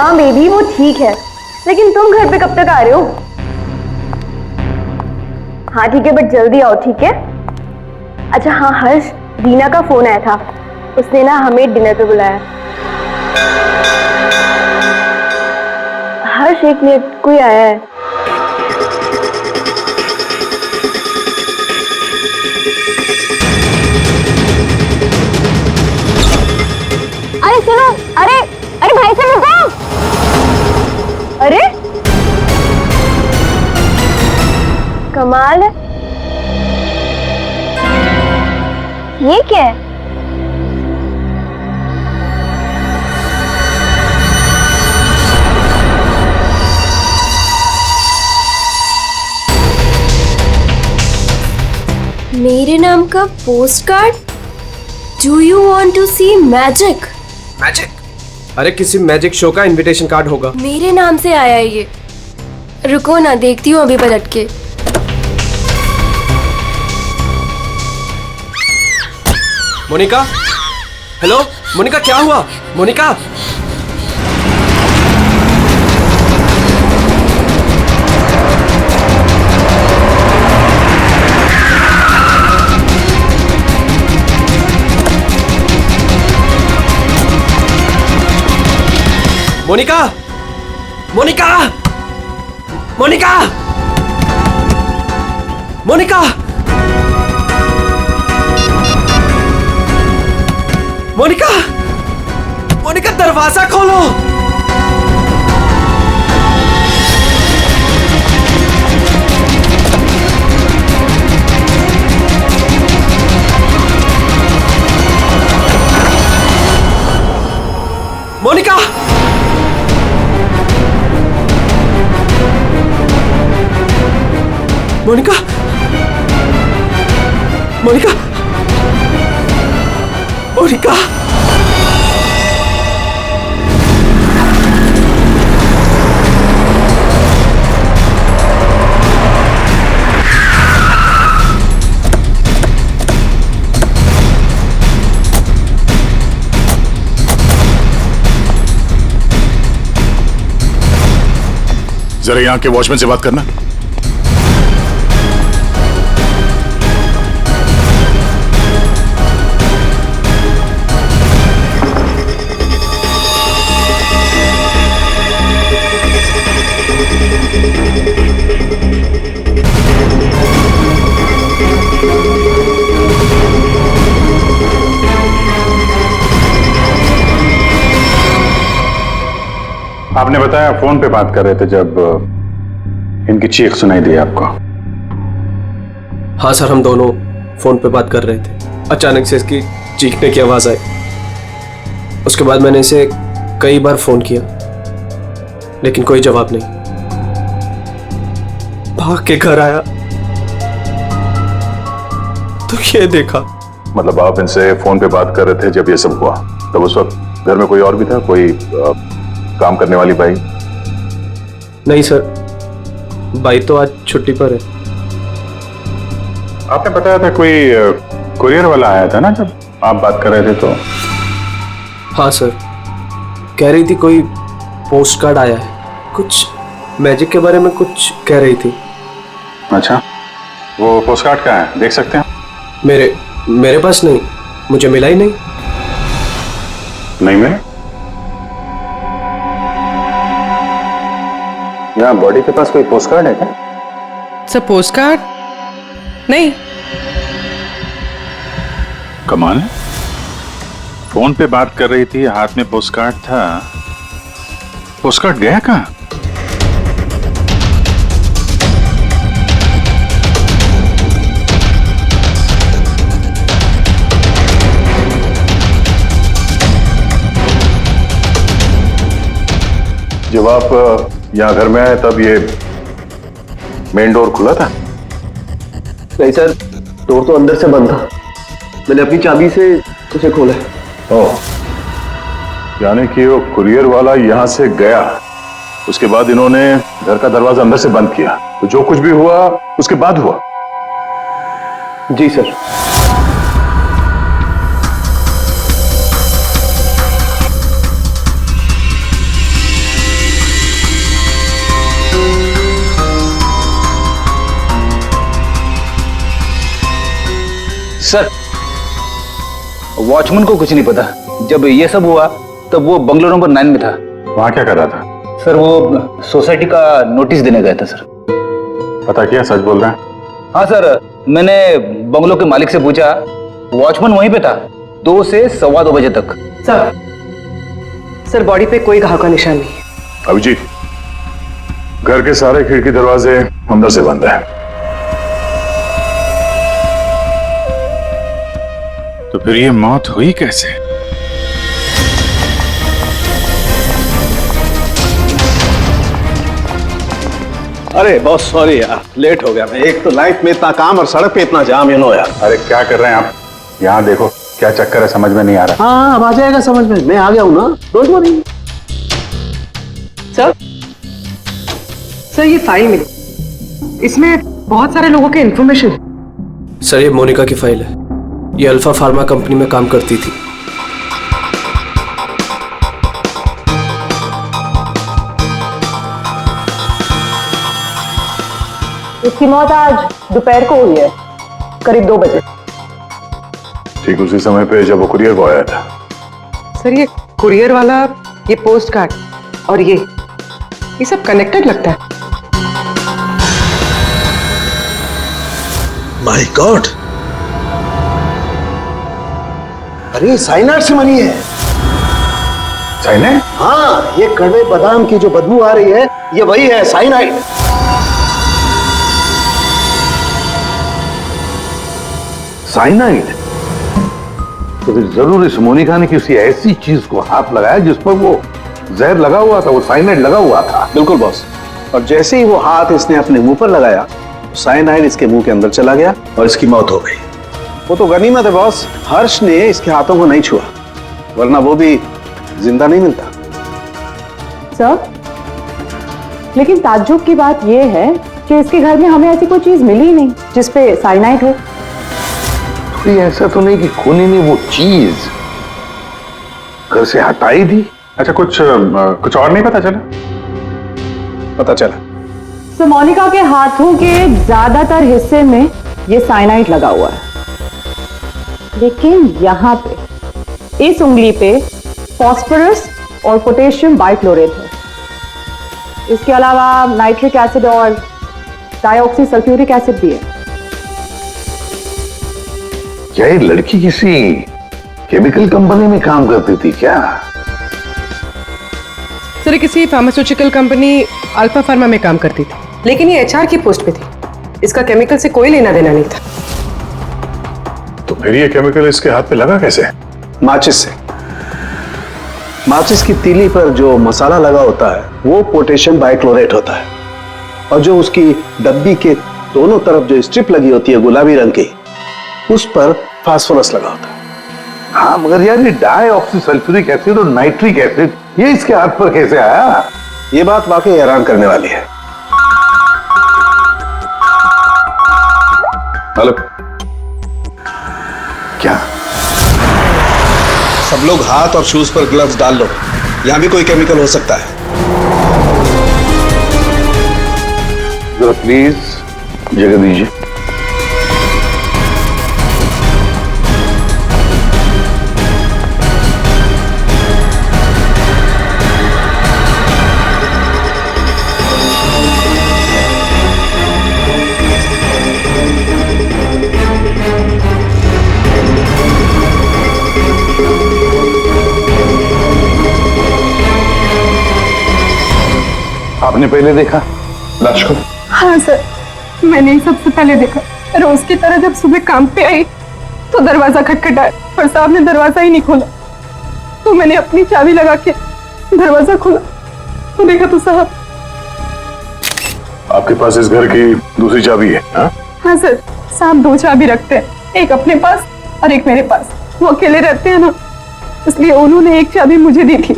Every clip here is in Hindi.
हाँ बेबी वो ठीक है, लेकिन तुम घर पे कब तक आ रहे हो? हाँ ठीक है बट जल्दी आओ, ठीक है? अच्छा हाँ हर्ष, रीना का फोन आया था, उसने ना हमें डिनर पे बुलाया। हर्ष एक मिनट, कोई आया है। अरे सुनो, अरे अरे भाई साहब रुको। अरे कमाल है, ये क्या है? मेरे नाम का postcard. Do you want to see magic? Magic? अरे किसी मैजिक शो का इनविटेशन कार्ड होगा। मेरे नाम से आया है ये। रुको ना, देखती हूँ अभी पलट के। मोनिका, हेलो मोनिका, क्या हुआ? मोनिका, मोनिका, मोनिका, मोनिका, मोनिका, मोनिका, मोनिका दरवाजा खोलो। मोनिका, मोनिका, मोनिका, मोनिका, जरा यहाँ के वॉचमैन से बात करना। आपने बताया फोन पे बात कर रहे थे जब इनकी चीख सुनाई दी आपको। हाँ सर, हम दोनों फोन पे बात कर रहे थे। अचानक से इसकी चीखने की आवाज आई। उसके बाद मैंने इसे कई बार फोन किया, लेकिन कोई जवाब नहीं। भाग के घर आया तो ये देखा। मतलब आप इनसे फोन पे बात कर रहे थे जब ये सब हुआ, तब उस वक्त घर में कोई और भी था? कोई काम करने वाली बाई? नहीं सर, बाई तो आज छुट्टी पर है। आपने बताया था कोई कुरियर वाला आया था ना जब आप बात कर रहे थे तो? हाँ सर, कह रही थी कोई पोस्ट कार्ड आया है, कुछ मैजिक के बारे में कुछ कह रही थी। अच्छा, वो पोस्ट कार्ड कहाँ है, देख सकते हैं? मेरे पास नहीं, मुझे मिला ही नहीं। नहीं मिला? यहाँ बॉडी के पास कोई पोस्ट कार्ड है क्या? सर पोस्ट कार्ड नहीं। कमाल है, फोन पे बात कर रही थी, हाथ में पोस्ट कार्ड था। पोस्ट कार्ड गया कहाँ? जब आप यहाँ घर में आए तब ये मेन डोर खुला था? नहीं सर, डोर तो अंदर से बंद था। मैंने अपनी चाबी से उसे खोला। ओह, यानी कि वो कुरियर वाला यहाँ से गया, उसके बाद इन्होंने घर का दरवाजा अंदर से बंद किया, तो जो कुछ भी हुआ उसके बाद हुआ? जी सर। सर, वॉचमैन को कुछ नहीं पता। जब ये सब हुआ तब वो बंगलो नंबर 9 में था। वहां क्या कर रहा था? सर वो सोसाइटी का नोटिस देने गया था सर। पता किया, सच बोल रहे हैं? हाँ सर, मैंने बंगलो के मालिक से पूछा, वॉचमैन वहीं पे था 2 से 2:15 बजे तक। सर बॉडी पे कोई घाव का निशान नहीं है। अभिजीत, घर के सारे खिड़की दरवाजे अंदर से बंद है, तो फिर ये मौत हुई कैसे? अरे बहुत सॉरी यार, लेट हो गया मैं। एक तो लाइफ में इतना काम और सड़क पे इतना जाम यार। अरे क्या कर रहे हैं आप? यहाँ देखो क्या चक्कर है, समझ में नहीं आ रहा। हाँ अब आ जाएगा समझ में, मैं आ गया हूँ ना, डोंट वरी। सर ये फाइल मिली, इसमें बहुत सारे लोगों के इन्फॉर्मेशन है। सर ये मोनिका की फाइल है। ये अल्फा फार्मा कंपनी में काम करती थी। इसकी मौत आज दोपहर को हुई है, करीब 2 बजे। ठीक उसी समय पे जब वो कुरियर बॉय आया था। सर ये कुरियर वाला, ये पोस्ट कार्ड और ये सब कनेक्टेड लगता है। माय गॉड, अरे साइनाइड से बनी है। साइनाइड? हाँ, ये कड़वे बादाम की जो बदबू आ रही है, ये वही है, साइनाइड। साइनाइड? तो फिर जरूर इस मोनिका ने किसी ऐसी चीज को हाथ लगाया जिस पर वो जहर लगा हुआ था, वो साइनाइड लगा हुआ था। बिल्कुल बॉस। और जैसे ही वो हाथ इसने अपने मुंह पर लगाया, साइनाइड इसके मुंह के अंदर चला गया और इसकी मौत हो गई। वो तो गनीमत है बॉस, हर्ष ने इसके हाथों को नहीं छुआ, वरना वो भी जिंदा नहीं मिलता। सर, लेकिन ताज्जुब की बात यह है कि इसके घर में हमें ऐसी कोई चीज मिली नहीं जिसपे साइनाइड हो। तो ऐसा तो नहीं कि खूनी ने वो चीज घर से हटाई दी? अच्छा, कुछ और नहीं पता चला? पता चला सो मोनिका के हाथों के ज्यादातर हिस्से में ये साइनाइड लगा हुआ है, लेकिन यहां पे इस उंगली पे फास्फोरस और पोटेशियम बाइक्लोरेट है। इसके अलावा नाइट्रिक एसिड और डाइऑक्सी सल्फ्यूरिक एसिड भी है। क्या ये लड़की किसी केमिकल कंपनी में काम करती थी क्या? सर किसी फार्मास्यूटिकल कंपनी अल्फा फार्मा में काम करती थी, लेकिन ये एचआर की पोस्ट पे थी। इसका केमिकल से कोई लेना देना नहीं था। तो फिर ये केमिकल इसके हाथ पे लगा कैसे? माचिस से। माचिस की तीली पर जो मसाला लगा होता है वो पोटेशियम बाइक्लोरेट होता है, और जो उसकी डब्बी के दोनों तरफ जो स्ट्रिप लगी होती है गुलाबी रंग की, उस पर फास्फोरस लगा होता है। हाँ, मगर यार ये डाइऑक्सी सल्फ्यूरिक एसिड और नाइट्रिक एसिड ये इसके हाथ पर कैसे आया? ये बात वाकई हैरान करने वाली है। हेलो, क्या? सब लोग हाथ और शूज पर ग्लव्स डाल लो, यहां भी कोई केमिकल हो सकता है। जरा प्लीज जगह दीजिए। आपने पहले देखा लाश को? हाँ सर, मैंने ही सबसे पहले देखा। रोज की तरह जब सुबह काम पे आई तो दरवाजा खटखटाया पर साहब ने दरवाजा ही नहीं खोला, तो मैंने अपनी चाबी लगा के दरवाजा खोला तो देखा तो साहब। आपके पास इस घर की दूसरी चाबी है? हाँ सर, साहब 2 चाबी रखते हैं, एक अपने पास और एक मेरे पास। वो अकेले रहते हैं ना, इसलिए उन्होंने एक चाबी मुझे दी थी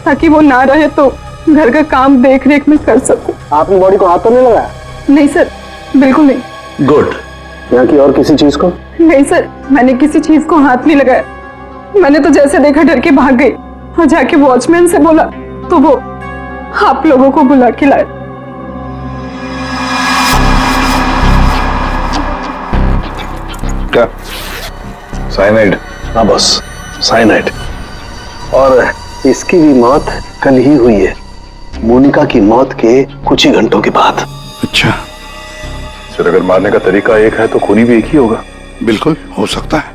ताकि वो ना रहे तो घर का काम देख रेख में कर सकूं। आपने बॉडी को हाथ तो नहीं लगाया? नहीं सर, बिल्कुल नहीं। गुड। यहाँ की और किसी चीज को? नहीं सर, मैंने किसी चीज को हाथ नहीं लगाया। मैंने तो जैसे देखा डर के भाग गई और जाके वॉचमैन से बोला तो वो आप लोगों को बुला के लाए। क्या साइनाइड। हाँ बॉस, साइनाइड। और इसकी भी मौत कल ही हुई है, मोनिका की मौत के कुछ ही घंटों के बाद। अच्छा सर, अगर मारने का तरीका एक है तो खूनी भी एक ही होगा। बिल्कुल हो सकता है।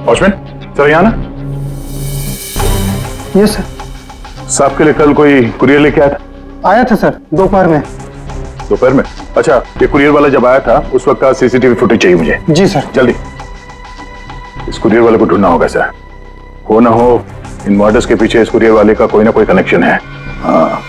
वॉचमैन सर, यहाँ ना। Yes sir. साहब के लिए कल कोई कुरियर लेके आया था? आया था सर, दोपहर में। दोपहर में? अच्छा, ये कुरियर वाला जब आया था उस वक्त का सीसीटीवी फुटेज चाहिए मुझे। जी सर। जल्दी। इस कुरियर वाले को ढूंढना होगा सर। हो ना हो इन मर्डर्स के पीछे इस कुरियर वाले का कोई ना कोई कनेक्शन है। हाँ।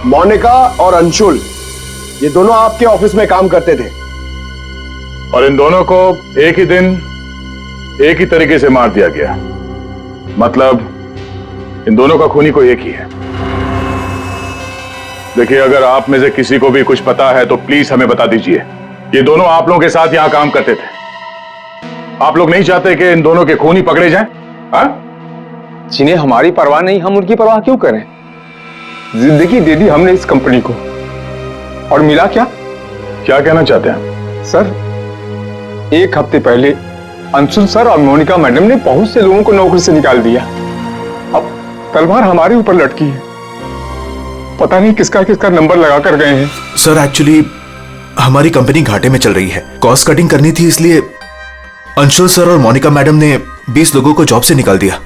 मोनिका और अंशुल, ये दोनों आपके ऑफिस में काम करते थे और इन दोनों को एक ही दिन एक ही तरीके से मार दिया गया। मतलब इन दोनों का खूनी कोई एक ही है। देखिए, अगर आप में से किसी को भी कुछ पता है तो प्लीज हमें बता दीजिए। ये दोनों आप लोगों के साथ यहां काम करते थे। आप लोग नहीं चाहते कि इन दोनों के खूनी पकड़े जाएं? जिन्हें हमारी परवाह नहीं, हम उनकी परवाह क्यों करें? जिंदगी दे दी हमने इस कंपनी को, और मिला क्या? क्या कहना चाहते हैं सर, एक हफ्ते पहले अंशुल सर और मोनिका मैडम ने बहुत से लोगों को नौकरी से निकाल दिया। अब तलवार हमारे ऊपर लटकी है। पता नहीं किसका किसका नंबर लगा कर गए हैं। सर एक्चुअली हमारी कंपनी घाटे में चल रही है, कॉस्ट कटिंग करनी थी, इसलिए अंशुल सर और मोनिका मैडम ने 20 लोगों को जॉब से निकाल दिया।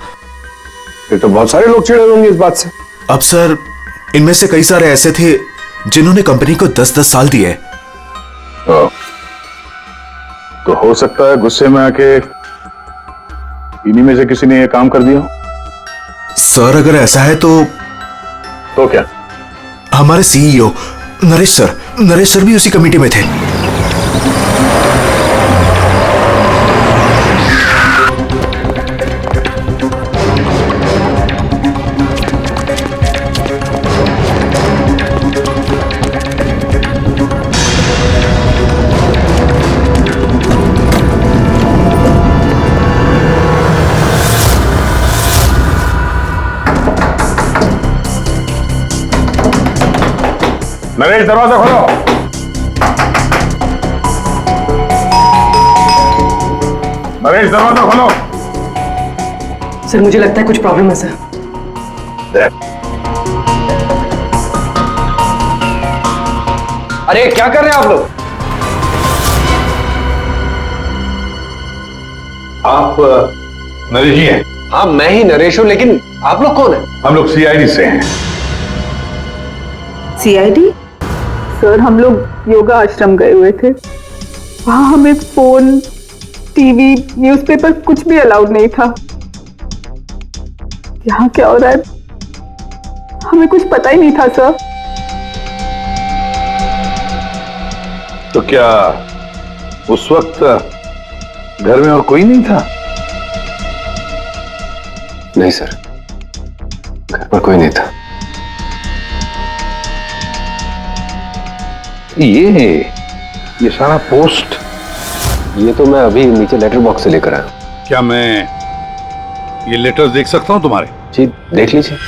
फिर तो बहुत सारे लोग चिढ़े होंगे इस बात से। अब सर, इनमें से कई सारे ऐसे थे जिन्होंने कंपनी को 10-10 साल दिए। तो हो सकता है गुस्से में आके इन्हीं में से किसी ने यह काम कर दिया। सर अगर ऐसा है तो क्या? हमारे सीईओ नरेश सर भी उसी कमेटी में थे। नरेश, दरवाजा खोलो। नरेश, दरवाजा खोलो। सर मुझे लगता है कुछ प्रॉब्लम है सर। अरे क्या कर रहे हैं आप लोग? आप नरेश जी हैं? हाँ, मैं ही नरेश हूं, लेकिन आप लोग कौन हैं? हम लोग सीआईडी से हैं। सीआईडी? सर, हम लोग योगा आश्रम गए हुए थे। वहां हमें फोन, टीवी, न्यूज़पेपर कुछ भी अलाउड नहीं था। यहाँ क्या हो रहा है हमें कुछ पता ही नहीं था सर। तो क्या उस वक्त घर में और कोई नहीं था? नहीं सर, घर पर कोई नहीं था। ये सारा पोस्ट? ये तो मैं अभी नीचे लेटर बॉक्स से लेकर आया। क्या मैं ये लेटर्स देख सकता हूं तुम्हारे? जी देख लीजिए।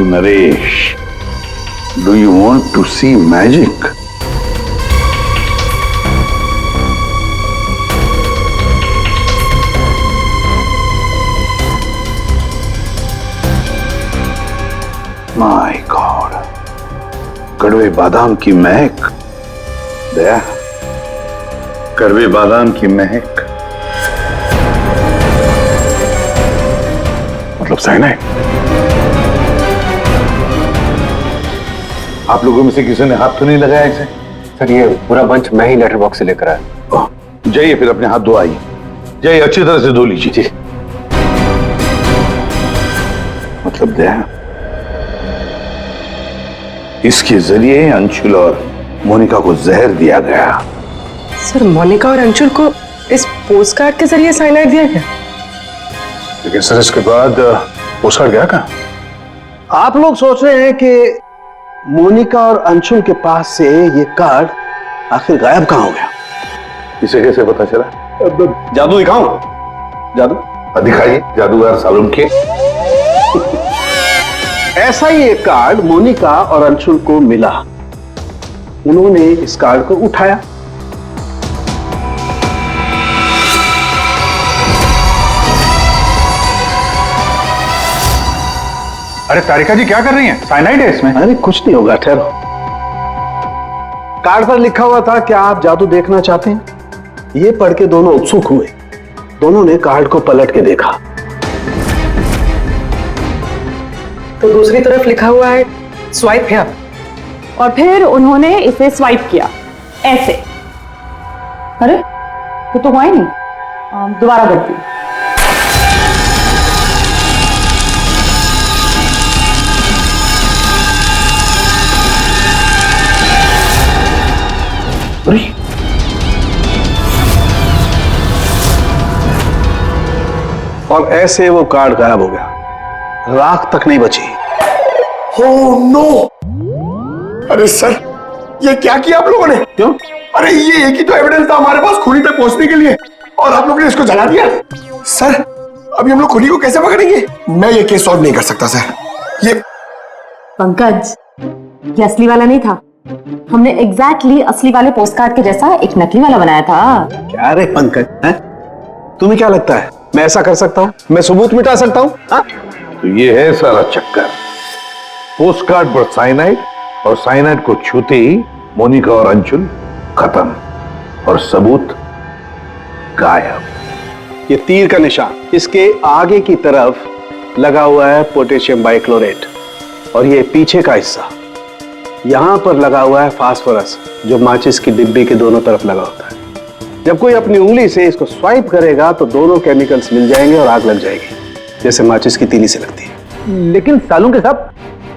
Naresh, do you want to see magic? My God, कड़वे बादाम की महक। दया, कड़वे बादाम की महक मतलब साइनाइड। आप लोगों में से किसी ने हाथ तो नहीं लगाया इसे? सर ये पूरा बंच मैं ही लेटर बॉक्स से लेकर आया। जाइए फिर अपने हाथ धो आइए, जाइए अच्छी तरह से धो लीजिए। मतलब दया, इसके जरिए अंशुल और मोनिका को जहर दिया गया। सर मोनिका और अंशुल को इस पोस्टकार्ड के जरिए साइनाइड दिया गया? लेकिन सर इसके बाद पोस्टकार्ड गया कहाँ? आप लोग सोच रहे हैं कि मोनिका और अंशुल के पास से ये कार्ड आखिर गायब कहाँ हो गया? इसे कैसे पता चला? जादू दिखाऊं? जादू दिखाइए, जादूगर सालून के। ऐसा ही एक कार्ड मोनिका और अंशुल को मिला। उन्होंने इस कार्ड को उठाया। अरे तारिका जी क्या कर रही हैं? साइनाइड है इसमें। अरे कुछ नहीं होगा, ठहरो। कार्ड पर लिखा हुआ था क्या आप जादू देखना चाहते हैं? ये पढ़ के दोनों उत्सुक हुए। दोनों ने कार्ड को पलट के देखा तो दूसरी तरफ लिखा हुआ है स्वाइप हियर। और फिर उन्होंने इसे स्वाइप किया ऐसे। अरे ये तो हुआ ही नहीं। दोबारा करती हूँ। और ऐसे वो कार्ड गायब हो गया, राख तक नहीं बची। Oh no! अरे सर, ये क्या किया आप लोगों ने? क्यों? अरे ये एक ही तो एविडेंस था हमारे पास खूनी तक पहुंचने के लिए, और आप लोगों ने इसको जला दिया। सर, अभी हम लोग खूनी को कैसे पकड़ेंगे? मैं ये केस सॉल्व नहीं कर सकता सर। ये पंकज, ये असली वाला नहीं था। हमने एग्जैक्टली असली वाले पोस्टकार्ड के जैसा एक नकली वाला बनाया था। क्या रे पंकज, हैं? तुम्हें क्या लगता है मैं ऐसा कर सकता हूं? मैं सबूत मिटा सकता हूं? तो ये है सारा चक्कर। पोस्टकार्ड पर साइनाइड, और साइनाइड को छूते ही मोनिका और अंशुल खत्म, और सबूत गायब। ये तीर का निशान, इसके आगे की तरफ लगा हुआ है पोटेशियम बाइक्लोरेट, और ये पीछे का हिस्सा यहां पर लगा हुआ है फास्फोरस, जो माचिस की डिब्बी के दोनों तरफ लगा होता है। जब कोई अपनी उंगली से इसको स्वाइप करेगा तो दोनों केमिकल्स मिल जाएंगे और आग लग जाएगी, जैसे माचिस की तीली से लगती है। लेकिन सालों के साथ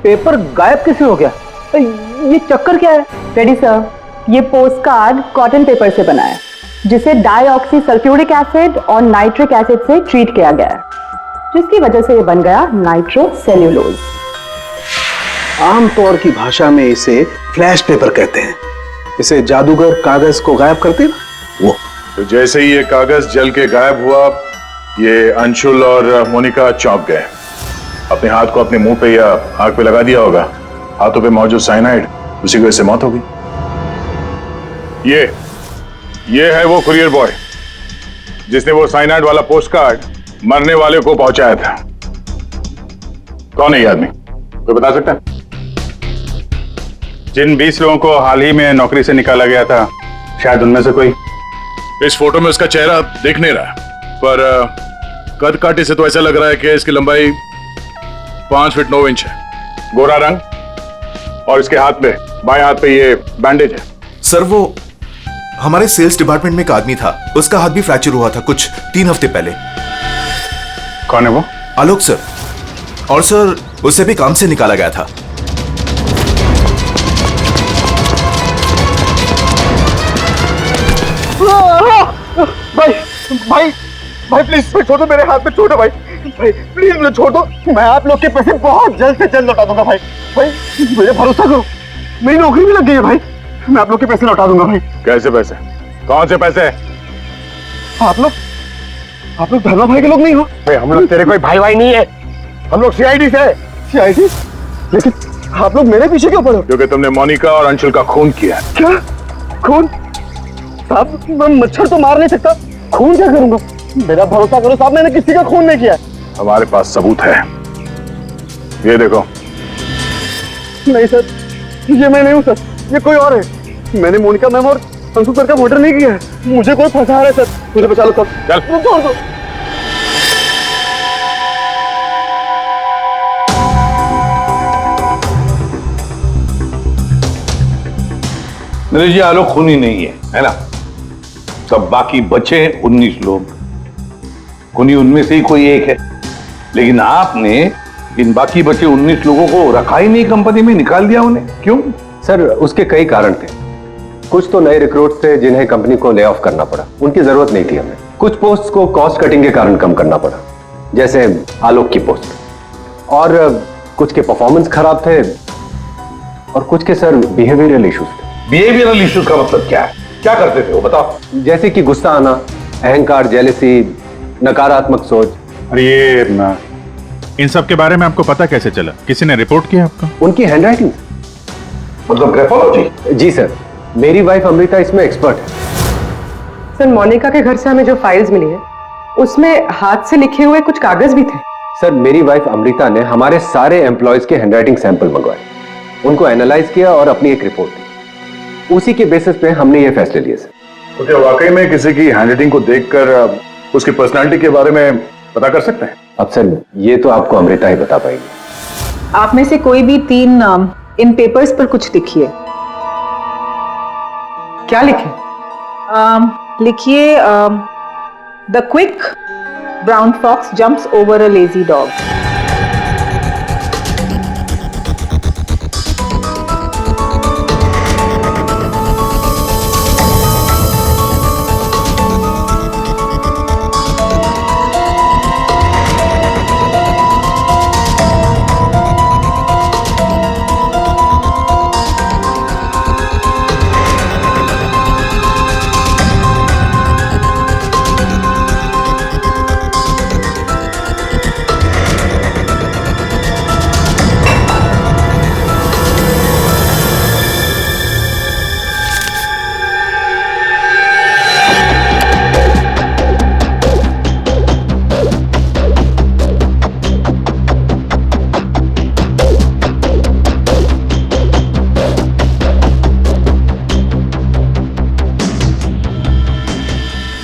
पेपर गायब कैसे हो गया? ये चक्कर क्या है? रेडी सर, ये पोस्टकार्ड कॉटन पेपर से बना है, जिसे डाईऑक्सी सल्फ्यूरिक एसिड और नाइट्रिक एसिड से ट्रीट किया गया है, जिसकी वजह से ये बन गया नाइट्रोसेल्यूलोज। आमतौर की भाषा में इसे फ्लैश पेपर कहते हैं। इसे जादूगर कागज को गायब करते हैं वो। तो जैसे ही ये कागज जल के गायब हुआ, ये अंशुल और मोनिका चौंक गए। अपने हाथ को अपने मुंह पे या आंख पे लगा दिया होगा। हाथों पे मौजूद साइनाइड, उसी की वजह से मौत हो गई। ये है वो कुरियर बॉय जिसने वो साइनाइड वाला पोस्टकार्ड मरने वाले को पहुंचाया था। कौन है ये आदमी? कोई बता सकता है? जिन 20 लोगों को हाल ही में नौकरी से निकाला गया था, शायद उनमें से कोई। इस फोटो में उसका चेहरा दिख नहीं रहा, पर कद काटे से तो ऐसा लग रहा है कि इसकी लंबाई 5 फीट 9 इंच है। गोरा रंग, और इसके हाथ पे, बाएं हाथ पे ये बैंडेज है। सर वो हमारे सेल्स डिपार्टमेंट में एक आदमी था, उसका हाथ भी फ्रैक्चर हुआ था कुछ 3 हफ्ते पहले। कौन है वो? आलोक सर। और सर उसे भी काम से निकाला गया था। भाई प्लीज छोड़ दो, मेरे हाथ में छोड़ दो भाई प्लीज मुझे छोड़ दो। मैं आप लोग के पैसे बहुत जल्द से जल्द लौटा दूंगा भाई मुझे भरोसा करो, मेरी नौकरी भी लग गई है भाई, मैं आप लोग के पैसे लौटा दूंगा भाई। कैसे पैसे? कौन से पैसे? आप लोग धर्मा भाई के लोग नहीं हो? हम लोग तेरे कोई भाई नहीं है, हम लोग सीआईडी से। सीआईडी? लेकिन आप लोग मेरे पीछे क्यों पड़े? क्योंकि तुमने मोनिका और अंशुल का खून किया। क्या खून? साहब मैं मच्छर तो मार नहीं सकता, खून क्या करूंगा? मेरा भरोसा करो साहब, मैंने किसी का खून नहीं किया। हमारे पास सबूत है, ये देखो। नहीं सर, ये मैं नहीं हूँ सर, ये कोई और है। मैंने मोनिका मैम और अंशुल सर का मर्डर नहीं किया है। मुझे कोई फंसा रहा है सर, मुझे बचा लो सर। चल छोड़ दो। नरेश जी, आलोक खूनी नहीं है ना? सब बाकी बचे 19 लोग, खूनी उनमें से ही कोई एक है। लेकिन आपने इन बाकी बचे 19 लोगों को रखा ही नहीं कंपनी में, निकाल दिया उन्हें, क्यों? सर उसके कई कारण थे। कुछ तो नए रिक्रूट थे जिन्हें कंपनी को ले ऑफ करना पड़ा, उनकी जरूरत नहीं थी हमें। कुछ पोस्ट को कॉस्ट कटिंग के कारण कम करना पड़ा, जैसे आलोक की पोस्ट। और कुछ के परफॉर्मेंस खराब थे और कुछ के सर बिहेवियरल इश्यूज थे। बिहेवियरल इश्यूज का मतलब क्या है? क्या करते थे वो, बताओ। जैसे कि गुस्सा आना, अहंकार, जेलसी, नकारात्मक सोच। अरे ये इन सब के बारे में आपको पता कैसे चला? किसी ने रिपोर्ट किया आपको? उनकी हैंडराइटिंग। मतलब ग्राफोलॉजी? जी सर, मेरी वाइफ अमृता इसमें एक्सपर्ट है। सर मोनिका के घर से हमें जो फाइल्स मिली है उसमें हाथ से लिखे हुए कुछ कागज भी थे। सर मेरी वाइफ अमृता ने हमारे सारे एम्प्लॉयज के हैंडराइटिंग सैंपल मंगवाए, उनको एनालाइज किया और अपनी एक रिपोर्ट दी। उसी के बेसिस पे हमने ये फैसले लिए सर। तो क्या वाकई में किसी की हैंडराइटिंग को देखकर उसकी पर्सनालिटी के बारे में पता कर सकते हैं? अब सर ये तो आपको अमृता ही बता पाएगी। आप में से कोई भी 3 नाम इन पेपर्स पर कुछ लिखिए। क्या लिखे? लिखिए the quick brown fox jumps over a lazy dog.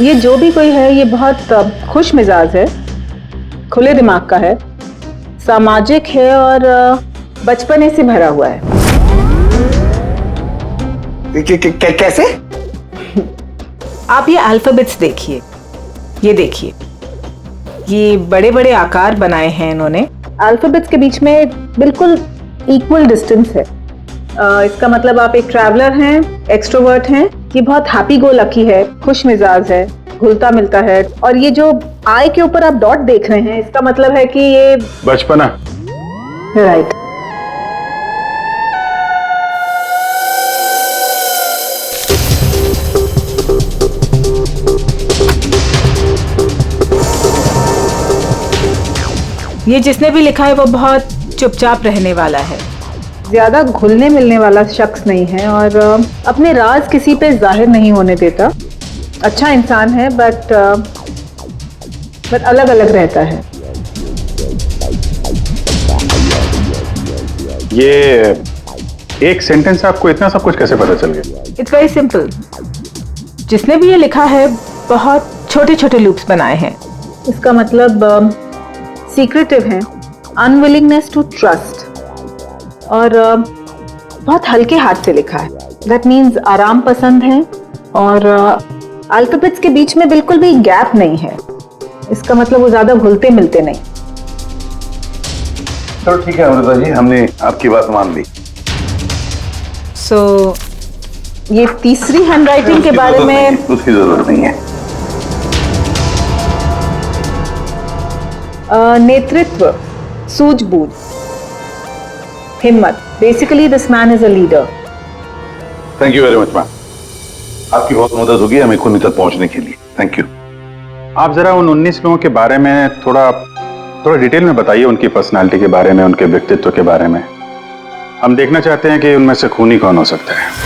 ये जो भी कोई है ये बहुत खुश मिजाज है, खुले दिमाग का है, सामाजिक है और बचपने से भरा हुआ है। कैसे? आप ये अल्फाबेट्स देखिए, ये देखिए, ये बड़े बड़े आकार बनाए हैं इन्होंने। अल्फाबेट्स के बीच में बिल्कुल इक्वल डिस्टेंस है। इसका मतलब आप एक ट्रैवलर हैं, एक्सट्रोवर्ट हैं, ये बहुत हैप्पी गो लकी है, खुश मिजाज है, घुलता मिलता है। और ये जो आई के ऊपर आप डॉट देख रहे हैं इसका मतलब है कि ये बचपना। राइट। ये जिसने भी लिखा है वो बहुत चुपचाप रहने वाला है, ज्यादा घुलने मिलने वाला शख्स नहीं है और अपने राज किसी पे जाहिर नहीं होने देता। अच्छा इंसान है बट अलग अलग रहता है। ये एक सेंटेंस से आपको इतना सब कुछ कैसे पता चल गया? It's very simple. जिसने भी ये लिखा है बहुत छोटे छोटे लूप्स बनाए हैं। इसका मतलब सीक्रेटिव है, अनविलिंगनेस टू ट्रस्ट, और बहुत हल्के हाथ से लिखा है। दैट मीन्स आराम पसंद है और अल्फाबेट्स के बीच में बिल्कुल भी गैप नहीं है। इसका मतलब वो ज्यादा घुलते मिलते नहीं। चलो ठीक है अमृता जी, हमने आपकी बात मान ली। सो ये तीसरी हैंडराइटिंग के बारे में उसकी जरूरत नहीं है। नेतृत्व, सूझबूझ, हिम्मत। Basically this man is a leader. Thank you very much ma'am, आपकी बहुत मदद होगी हमें खूनी तक पहुंचने के लिए। Thank you. आप जरा उन 19 लोगों के बारे में थोड़ा डिटेल में बताइए, उनकी पर्सनालिटी के बारे में, उनके व्यक्तित्व के बारे में। हम देखना चाहते हैं कि उनमें से खूनी कौन हो सकता है।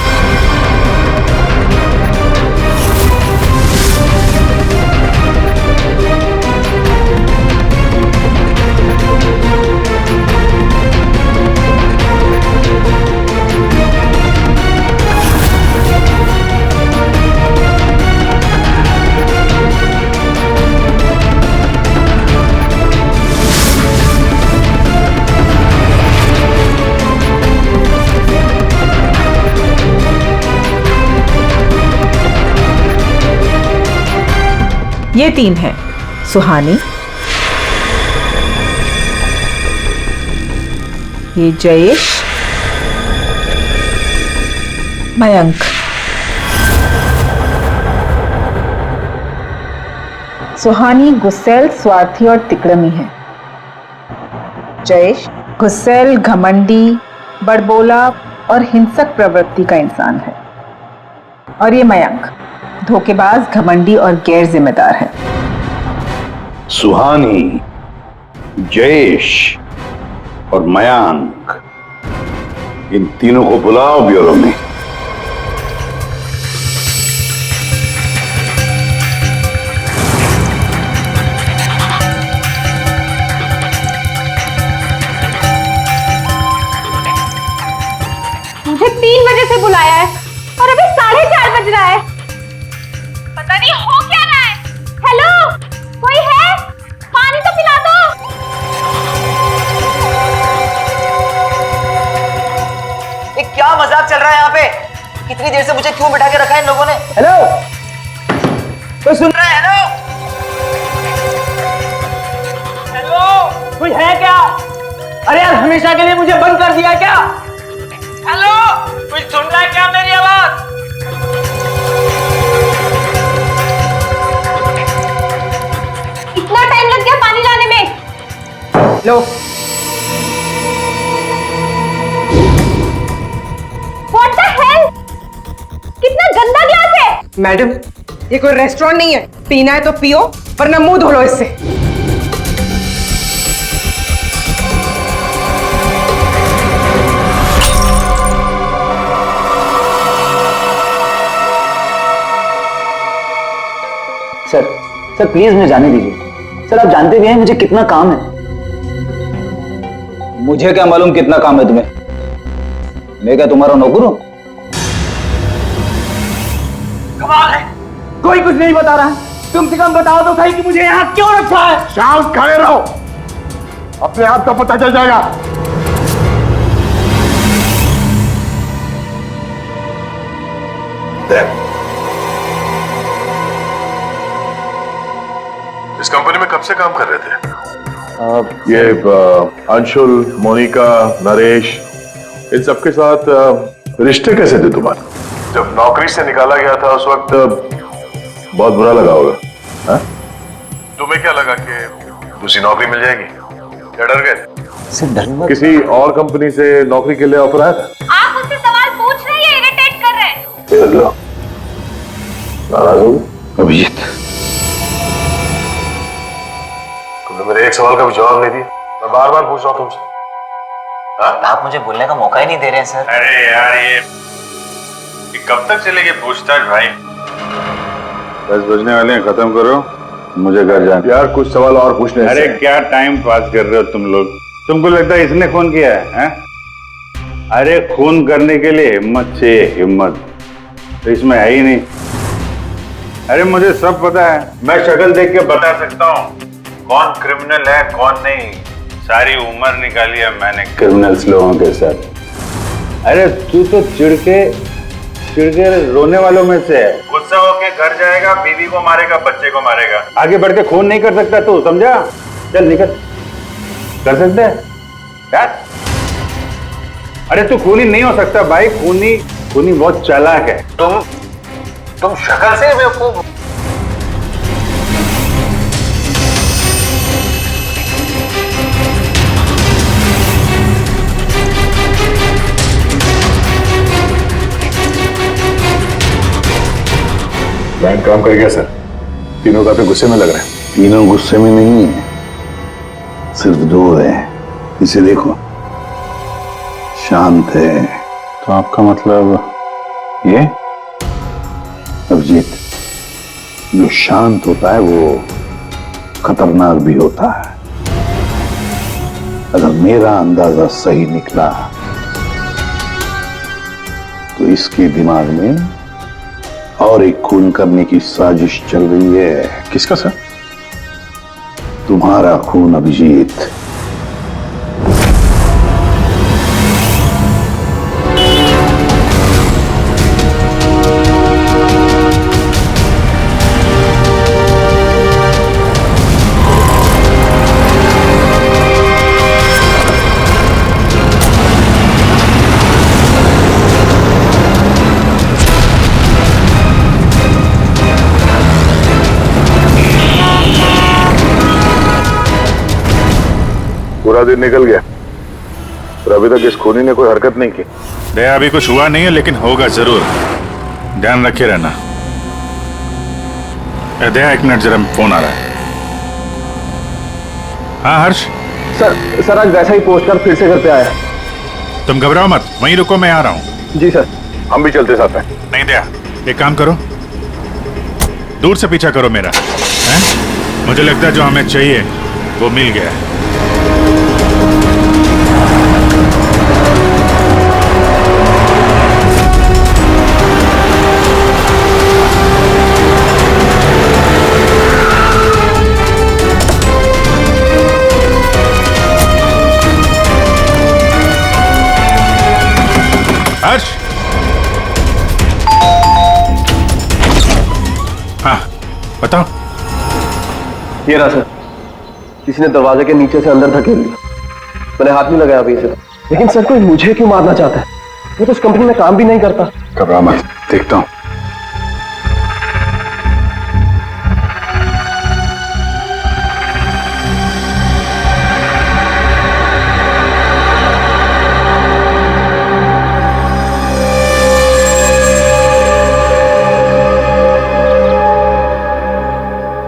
ये 3 हैं, सुहानी, ये जयेश, मयंक। सुहानी गुस्सैल, स्वार्थी और तिकड़मी है। जयेश गुस्सैल, घमंडी, बड़बोला और हिंसक प्रवृत्ति का इंसान है। और ये मयंक धोखेबाज, घमंडी और गैर जिम्मेदार है। सुहानी, जयेश और मयांक, इन तीनों को बुलाओ ब्यूरो में। मुझे 3 बजे से बुलाया है और अभी 4:30 बज रहा है। पता नहीं हो क्या रहा है। हेलो, कोई है? पानी तो पिला दो। ये क्या मजाक चल रहा है यहाँ पे? कितनी देर से मुझे क्यों बिठा के रखा है इन लोगों ने? हेलो, कोई सुन रहा है? हेलो, हेलो, कोई है क्या? अरे यार, हमेशा के लिए मुझे बंद कर दिया क्या? हेलो, कोई सुन रहा है क्या मेरी आवाज? इतना टाइम लग गया पानी लाने में। लो, What the hell? कितना गंदा ग्लास है। मैडम, ये कोई रेस्टोरेंट नहीं है। पीना है तो पियो, वरना मुंह धो लो इससे। सर प्लीज मुझे जाने दीजिए। सर, आप जानते भी हैं मुझे कितना काम है। मुझे क्या मालूम कितना काम है तुम्हें? मैं क्या तुम्हारा नौकर हूं? कमाल है, कोई कुछ नहीं बता रहा है। कम से कम बताओ तो सही कि मुझे यहाँ क्यों रखा है। शांत खड़े रहो, अपने आप का पता चल जाएगा। इस कंपनी में कब से काम कर रहे थे? ये अंशुल, मोनिका, नरेश, इन सबके साथ रिश्ते कैसे थे तुम्हारे? जब नौकरी से निकाला गया था उस वक्त बहुत बुरा लगा होगा, हाँ? तुम्हें क्या लगा कि दूसरी नौकरी मिल जाएगी? क्या डर गए? किसी और कंपनी से नौकरी के लिए ऑफर आया था? आप मुझसे सवाल पूछ रहे हैं, इरिटेट कर रहे हैं। नाराज हो अभिजीत, तुमने मेरे एक सवाल का भी जवाब नहीं दिया। मैं बार बार पूछ रहा हूं तुमसे। आप मुझे बोलने का मौका ही नहीं दे रहे हैं सर। अरे यार, ये कब तक चलेगी पूछताछ भाई? 10 बजने वाले हैं, खत्म करो, मुझे घर जाना। यार कुछ सवाल और पूछने। अरे क्या टाइम पास कर रहे हो तुम लोग? तुमको लगता है इसने खून किया है? अरे खून करने के लिए हिम्मत चाहिए, हिम्मत तो इसमें है ही नहीं। अरे मुझे सब पता है, मैं शक्ल देख के बता सकता हूँ कौन क्रिमिनल है कौन नहीं। सारी उम्र निकाली है मैंने क्रिमिनल्स लोगों के साथ। अरे तू तो चिढ़ के रोने वालों में से है। गुस्सा होके घर जाएगा, बीवी को मारेगा, बच्चे को मारेगा। आगे बढ़ के खून नहीं कर सकता तू, समझा? चल निकल। कर सकता है यार? अरे तू खूनी नहीं हो सकता भाई। खूनी बहुत चालाक है। तुम शक्ल से बेवकूफ। बैंक काम कर गया सर। तीनों काफी गुस्से में लग रहे हैं। तीनों गुस्से में नहीं है, सिर्फ 2 हैं। इसे देखो, शांत है, तो आपका मतलब ये? अभिजीत, जो शांत होता है वो खतरनाक भी होता है। अगर मेरा अंदाजा सही निकला तो इसके दिमाग में और एक खून करने की साजिश चल रही है। किसका सर? तुम्हारा खून अभिजीत। पूरा दिन निकल गया और अभी तक इस खूनी ने कोई हरकत नहीं की। दया, अभी कुछ हुआ नहीं है, लेकिन होगा जरूर। ध्यान रखे रहना। दया, एक मिनट, जरा फोन आ रहा है। हाँ हर्ष। सर आज वैसा ही पोस्ट कर फिर से घर पे आया। तुम घबराओ मत, वहीं रुको, मैं आ रहा हूँ। जी सर। हम भी चलते साथ हैं। नहीं दया, एक काम करो, दूर से पीछा करो मेरा, हैं? मुझे लगता है जो हमें चाहिए वो मिल गया है। हर्ष। हाँ बताओ। ये रहा सर, किसी ने दरवाजे के नीचे से अंदर धकेल लिया। मैंने हाथ नहीं लगाया अभी से, लेकिन सर कोई मुझे क्यों मारना चाहता है? वो तो उस कंपनी में काम भी नहीं करता। घबरा मत, देखता हूं।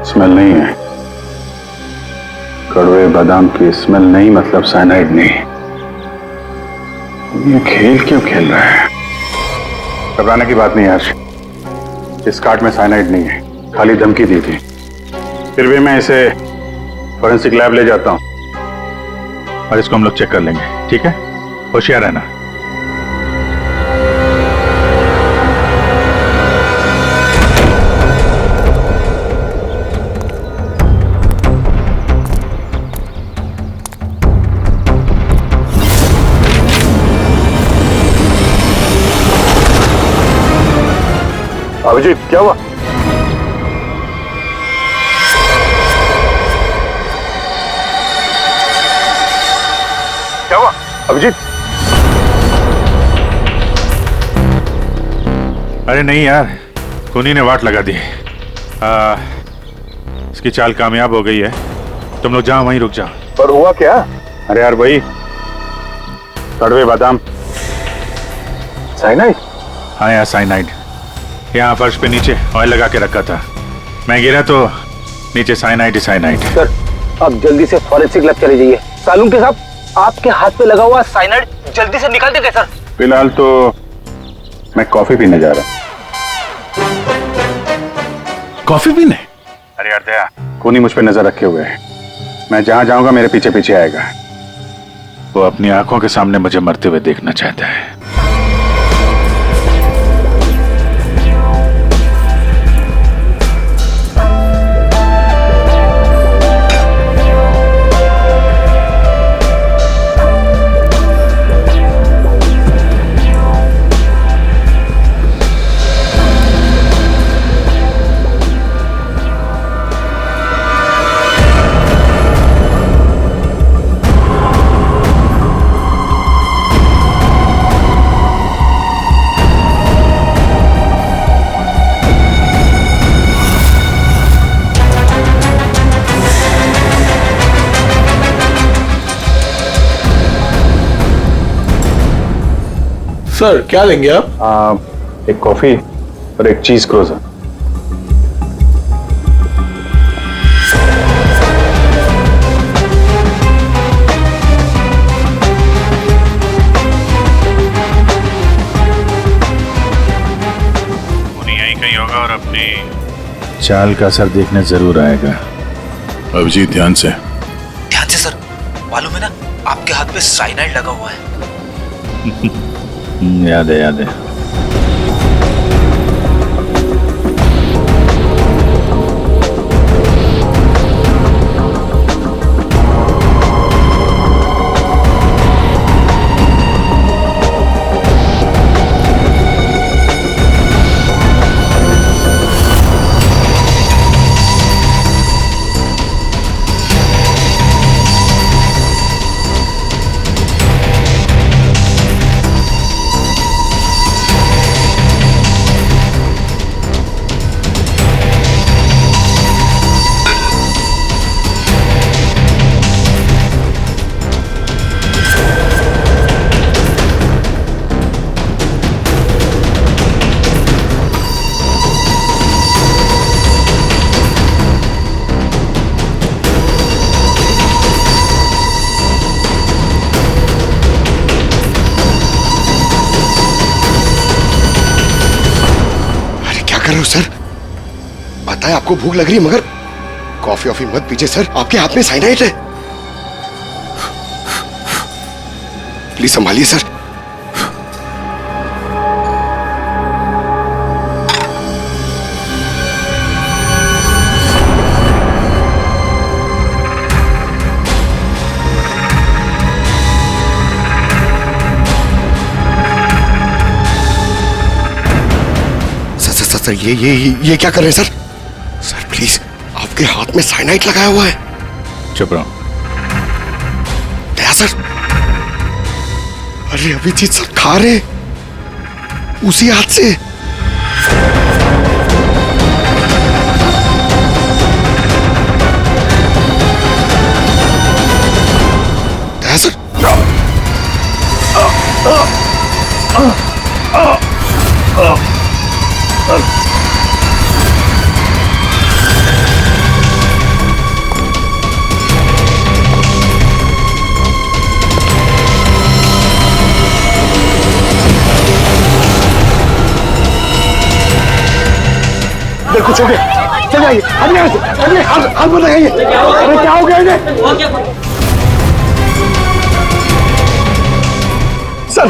स्मेल नहीं है, कड़वे बादाम की स्मेल नहीं, मतलब साइनाइड नहीं। ये खेल क्यों खेल रहा है? घबराने की बात नहीं हर्ष, इस कार्ड में साइनाइड नहीं है, खाली धमकी दी थी। फिर भी मैं इसे फॉरेंसिक लैब ले जाता हूं और इसको हम लोग चेक कर लेंगे, ठीक है? होशियार रहना। अभिजीत, क्या हुआ? क्या हुआ अभिजीत? अरे नहीं यार, खूनी ने वाट लगा दी। इसकी चाल कामयाब हो गई है। तुम लोग जाओ, वहीं रुक जाओ। पर हुआ क्या? अरे यार वही कड़वे बादाम। साइनाइड? हाँ यार, साइनाइड। यहाँ फर्श पे नीचे ऑयल लगा के रखा था, मैं गिरा तो नीचे साइनाइड ही साइनाइड। सर आप जल्दी से फॉरेंसिक लैब चले जाइए। सालून के साहब, आपके हाथ पे लगा हुआ साइनाइड जल्दी से निकाल देंगे सर। फिलहाल तो मैं कॉफी पीने जा रहा हूं। कॉफी पीने? अरे यार दया, खूनी मुझ पे नजर रखे हुए है। मैं जहां जाऊंगा मेरे पीछे पीछे आएगा। वो अपनी आंखों के सामने मुझे मरते हुए देखना चाहता है। सर क्या लेंगे आप? एक कॉफी और एक चीज क्रोजर। चाल का असर देखने जरूर आएगा। अभिजीत ध्यान से। ध्यान से सर, मालूम है ना आपके हाथ पे साइनाइड लगा हुआ है। याद है याद है। कर रहे हो सर? पता है आपको भूख लग रही है, मगर कॉफी ऑफी मत पीजिए सर, आपके हाथ में साइनाइड है। Please संभालिए sir. सर ये क्या कर रहे हैं सर? सर प्लीज, आपके हाथ में साइनाइड लगाया हुआ है। चुप रहो। दया सर, अरे अभिजीत सर खा रहे उसी हाथ से। दया सर, मेरे को छोड़िए, चल जाइए, हाथ मत लगाइए। अरे क्या हो गया इन्हें? सर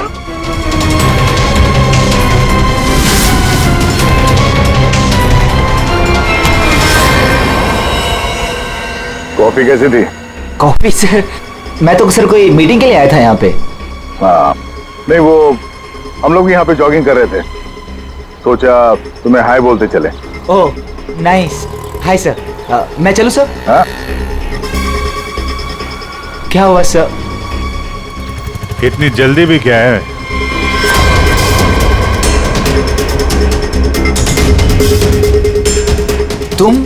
कॉफी कैसी थी? कॉफी सर, मैं तो सर कोई मीटिंग के लिए आया था यहाँ पे। हाँ नहीं, वो हम लोग यहाँ पे जॉगिंग कर रहे थे, सोचा तुम्हें हाय बोलते चले। Oh nice, hi sir. मैं चलूं सर? हाँ? क्या हुआ सर? इतनी जल्दी भी क्या है? तुम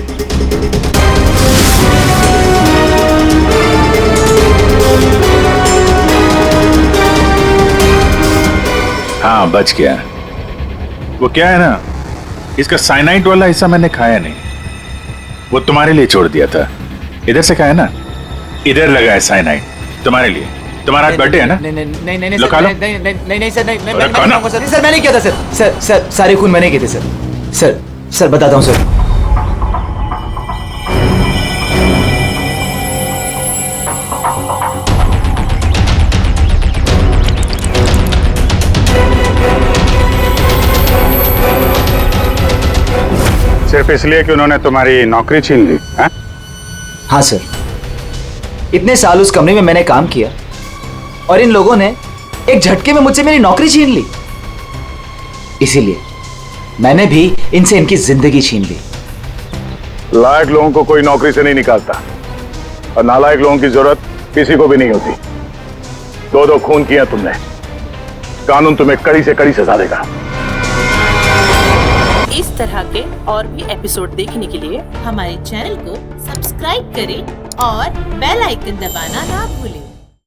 हाँ बच गया। वो क्या है ना, इसका साइनाइड वाला हिस्सा मैंने खाया नहीं, वो तुम्हारे लिए छोड़ दिया था। इधर से खाया ना, इधर लगा है साइनाइड तुम्हारे लिए। तुम्हारा बर्थडे है ना? नहीं नहीं नहीं लो खा लो। नहीं सर, नहीं अरे खाना। सर मैंने किया था सर, सारे खून मैंने किए थे सर बताता हूँ सर। सिर्फ इसलिए कि उन्होंने तुम्हारी नौकरी छीन ली है? हाँ सर, इतने साल उस कंपनी में मैंने काम किया और इन लोगों ने एक झटके में मुझसे मेरी नौकरी छीन ली। इसीलिए मैंने भी इनसे इनकी जिंदगी छीन ली। लायक लोगों को कोई नौकरी से नहीं निकालता और नालायक लोगों की जरूरत किसी को भी नहीं होती। दो खून किया तुमने, कानून तुम्हें कड़ी से कड़ी सजा देगा। इस तरह के और भी एपिसोड देखने के लिए हमारे चैनल को सब्सक्राइब करें और बेल आइकन दबाना ना भूलें।